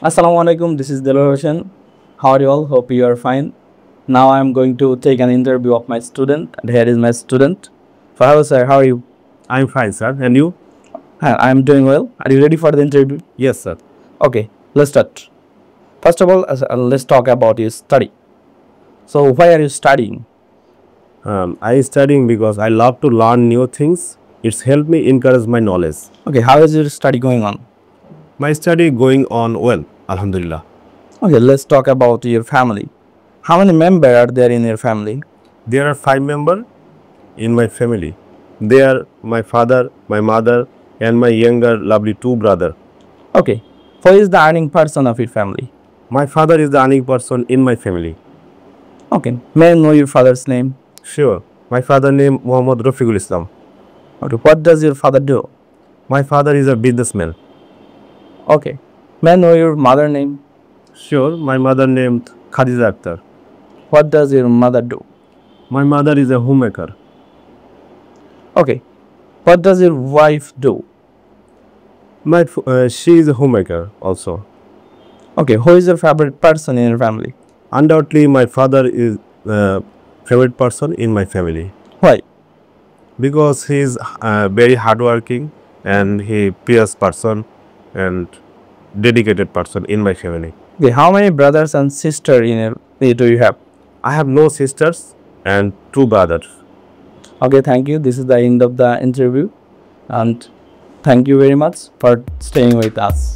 Assalamu alaikum, this is Delaware Hossain. How are you all? Hope you are fine. Now I am going to take an interview of my student, and here is my student. Fahad sir, how are you? I'm fine, sir. And you? Hi, I am doing well. Are you ready for the interview? Yes, sir. Okay, let's start. First of all, let's talk about your study. So, why are you studying? I studying because I love to learn new things. It's helped me encourage my knowledge. Okay, how is your study going on? My study going on well, Alhamdulillah. Okay, let's talk about your family. How many members are there in your family? There are 5 members in my family. They are my father, my mother, and my younger lovely 2 brothers. Okay, who is the earning person of your family? My father is the earning person in my family. Okay, may I know your father's name? Sure. My father name Mohammadpur Islam. Okay, what does your father do? My father is a businessman. Okay, may I know your mother name? Sure. My mother named Khadija Akhtar. What does your mother do? My mother is a homemaker. Okay, what does your wife do? She is a homemaker also. Okay, who is your favorite person in your family? Undoubtedly, my father is the favorite person in my family Why? because he is very hardworking and he pious person and dedicated person in my family. Okay, how many brothers and sisters do you have? I have no sisters and 2 brothers. Okay, thank you. This is the end of the interview, and thank you very much for staying with us.